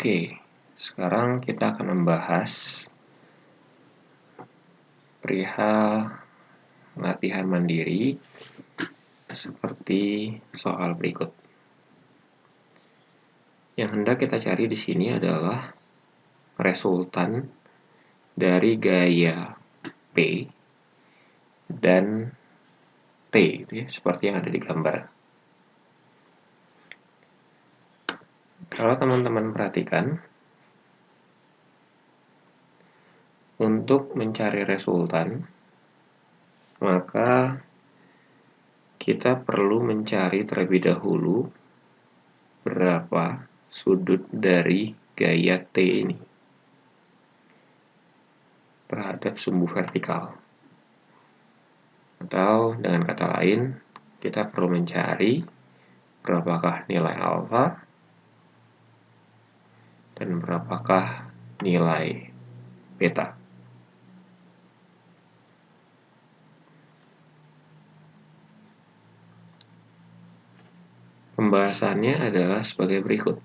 Oke, sekarang kita akan membahas perihal latihan mandiri seperti soal berikut. Yang hendak kita cari di sini adalah resultan dari gaya P dan T, seperti yang ada di gambar. Kalau teman-teman perhatikan, untuk mencari resultan, maka kita perlu mencari terlebih dahulu berapa sudut dari gaya T ini terhadap sumbu vertikal. Atau dengan kata lain, kita perlu mencari berapakah nilai alfa dan berapakah nilai beta. Pembahasannya adalah sebagai berikut.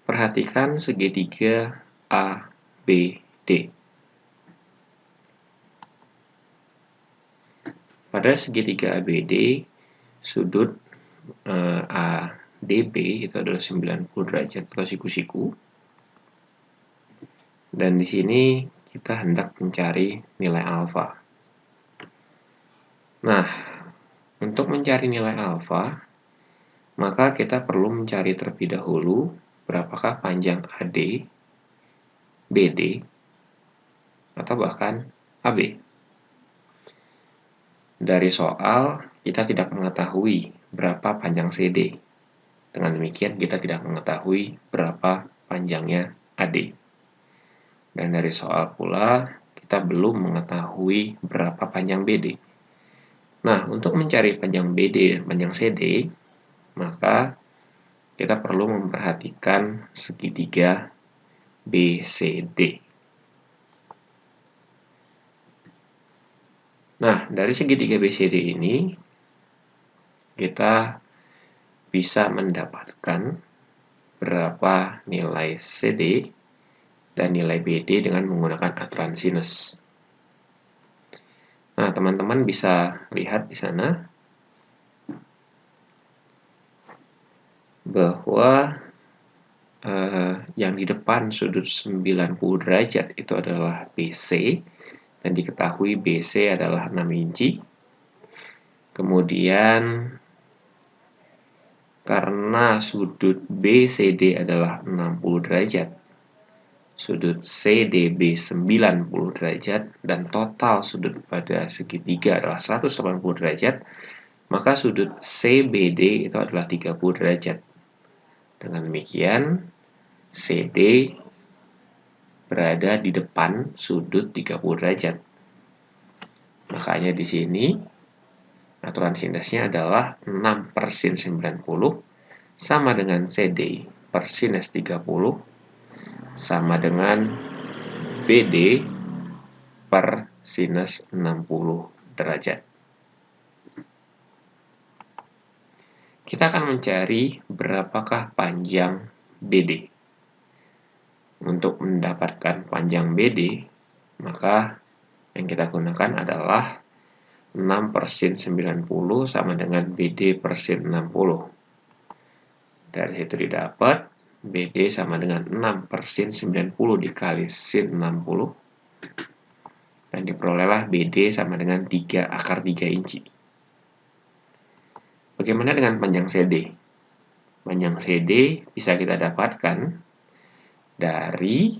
Perhatikan segitiga ABD. Pada segitiga ABD, sudut ADB itu adalah 90 derajat atau siku-siku. Dan di sini kita hendak mencari nilai alfa. Nah, untuk mencari nilai alfa, maka kita perlu mencari terlebih dahulu berapakah panjang AD, BD, atau bahkan AB. Dari soal, kita tidak mengetahui berapa panjang CD. Dengan demikian, kita tidak mengetahui berapa panjangnya AD. Dan dari soal pula, kita belum mengetahui berapa panjang BD. Nah, untuk mencari panjang BD dan panjang CD, maka kita perlu memperhatikan segitiga BCD. Nah, dari segitiga BCD ini, kita bisa mendapatkan berapa nilai CD dan nilai BD dengan menggunakan aturan sinus. Nah, teman-teman bisa lihat di sana bahwa yang di depan sudut 90 derajat itu adalah BC, dan diketahui BC adalah 6 inci. Kemudian karena sudut BCD adalah 60 derajat, sudut CDB 90 derajat, dan total sudut pada segitiga adalah 180 derajat, maka sudut CBD itu adalah 30 derajat. Dengan demikian, CD berada di depan sudut 30 derajat. Makanya di sini aturan sinusnya adalah 6/sin90 sama dengan CD per sinus 30 sama dengan BD per sinus 60 derajat. Kita akan mencari berapakah panjang BD. Untuk mendapatkan panjang BD, maka yang kita gunakan adalah 6/sin90 sama dengan BD per sin 60. Dari situ didapat BD sama dengan 6/sin90 dikali sin 60. Dan diperolehlah BD sama dengan 3/3 inci. Bagaimana dengan panjang CD? Panjang CD bisa kita dapatkan dari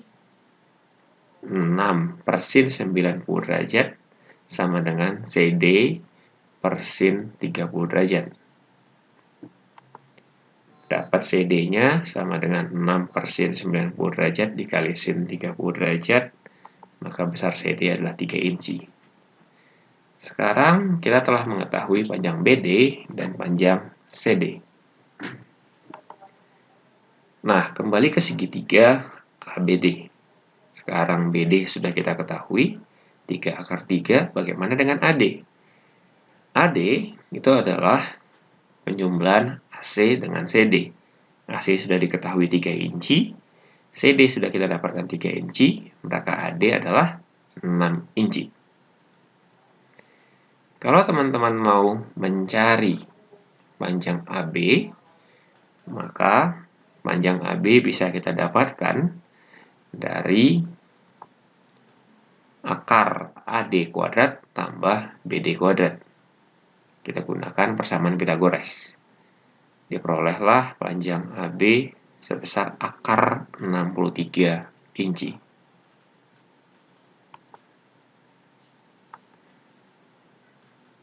6/sin90 derajat sama dengan CD per sin 30 derajat. Dapat CD-nya sama dengan 6/sin90 derajat dikali sin 30 derajat, maka besar CD adalah 3 inci. Sekarang kita telah mengetahui panjang BD dan panjang CD. Nah, kembali ke segitiga ABD. Sekarang BD sudah kita ketahui, 3/3. Bagaimana dengan AD? AD itu adalah penjumlahan AC dengan CD. AC sudah diketahui 3 inci, CD sudah kita dapatkan 3 inci, maka AD adalah 6 inci. Kalau teman-teman mau mencari panjang AB, maka panjang AB bisa kita dapatkan dari akar AD kuadrat tambah BD kuadrat. Kita gunakan persamaan Pythagoras. Diperolehlah panjang AB sebesar akar 63 inci.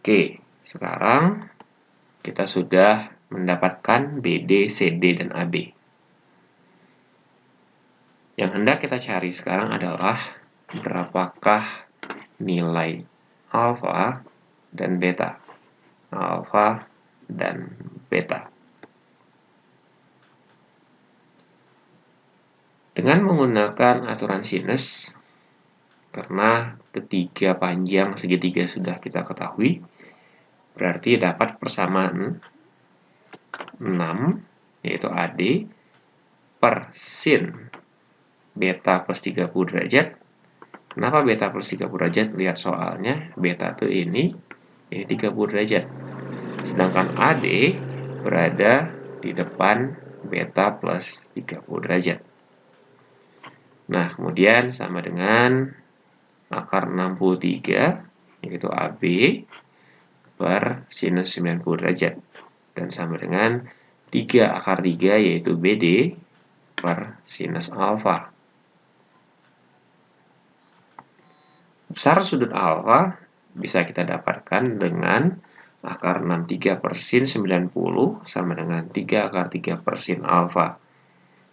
Oke, sekarang kita sudah mendapatkan BD, CD, dan AB. Yang hendak kita cari sekarang adalah berapakah nilai alfa dan beta. Alfa dan beta. Dengan menggunakan aturan sinus, karena ketiga panjang segitiga sudah kita ketahui, berarti dapat persamaan 6, yaitu AD, per sin beta plus 30 derajat. Kenapa beta plus 30 derajat? Lihat soalnya, beta itu ini 30 derajat. Sedangkan AD berada di depan beta plus 30 derajat. Nah, kemudian sama dengan akar 63, yaitu AB, per sinus 90 derajat. Dan sama dengan 3 akar 3, yaitu BD, per sinus alfa. Besar sudut alfa bisa kita dapatkan dengan akar 63 per sin 90 sama dengan 3 akar 3 per sin alfa.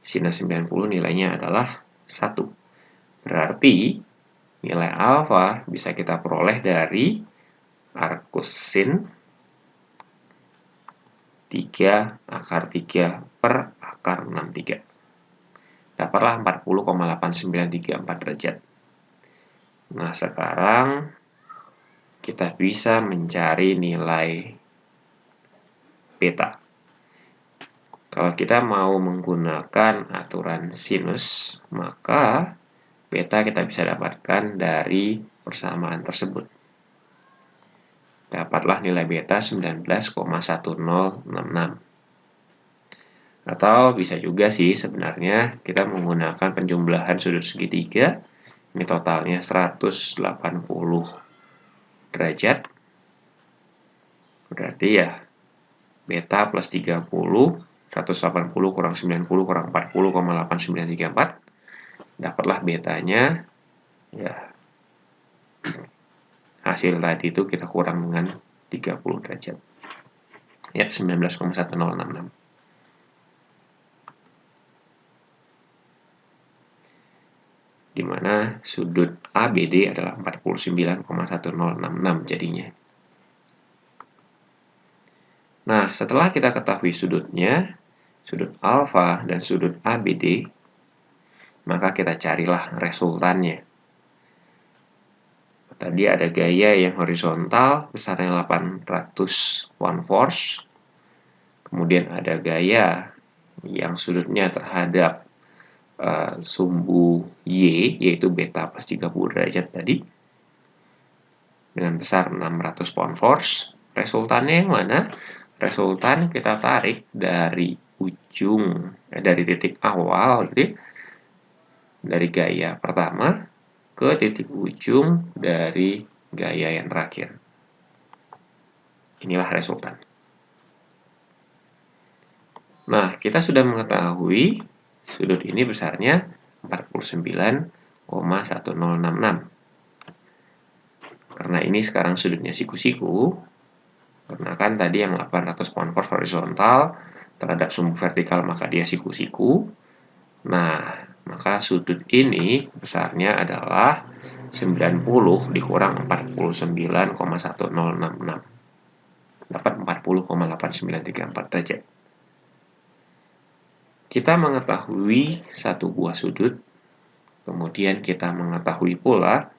Sinus 90 nilainya adalah 1. Berarti nilai alfa bisa kita peroleh dari arcus sin 3 akar 3 per akar 63. Dapatlah 40,8934 derajat. Nah, sekarang kita bisa mencari nilai beta. Kalau kita mau menggunakan aturan sinus, maka beta kita bisa dapatkan dari persamaan tersebut. Dapatlah nilai beta 19,1066. Atau bisa juga sih sebenarnya kita menggunakan penjumlahan sudut segitiga. Ini totalnya 180 derajat. Berarti ya beta plus 30, 180 kurang 90 kurang 40,8934. Dapatlah betanya, ya hasil tadi itu kita kurang dengan 30 derajat. Ya, 19,1066. Di mana sudut ABD adalah 49,1066 jadinya. Nah, setelah kita ketahui sudutnya, sudut alfa dan sudut ABD, maka kita carilah resultannya. Tadi ada gaya yang horizontal, besarnya 800 pound force. Kemudian ada gaya yang sudutnya terhadap sumbu Y, yaitu beta plus 30 derajat tadi, dengan besar 600 pound force. Resultannya yang mana? Resultan kita tarik dari ujung, dari titik awal, gitu, dari gaya pertama ke titik ujung dari gaya yang terakhir. Inilah resultan. Nah, kita sudah mengetahui sudut ini besarnya 49,1066. Karena ini sekarang sudutnya siku-siku, karena kan tadi yang 800 pound force horizontal terhadap sumbu vertikal, maka dia siku-siku. Nah, maka sudut ini besarnya adalah 90 dikurang 49,1066. Dapat 40,8934 derajat. Kita mengetahui satu buah sudut, kemudian kita mengetahui pula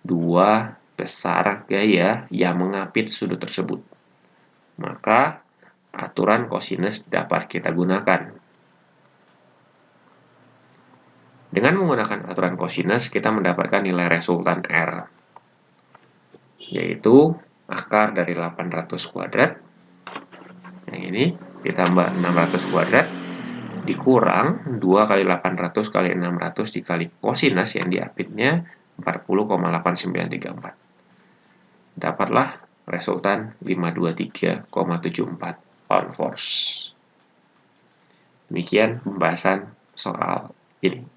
dua besar gaya yang mengapit sudut tersebut. Maka aturan kosinus dapat kita gunakan. Dengan menggunakan aturan kosinus, kita mendapatkan nilai resultan R, yaitu akar dari 800 kuadrat, yang ini ditambah 600 kuadrat, dikurang 2 kali 800 kali 600 dikali kosinus yang diapitnya 40,8934. Dapatlah resultan 523,74 pound force. Demikian pembahasan soal ini.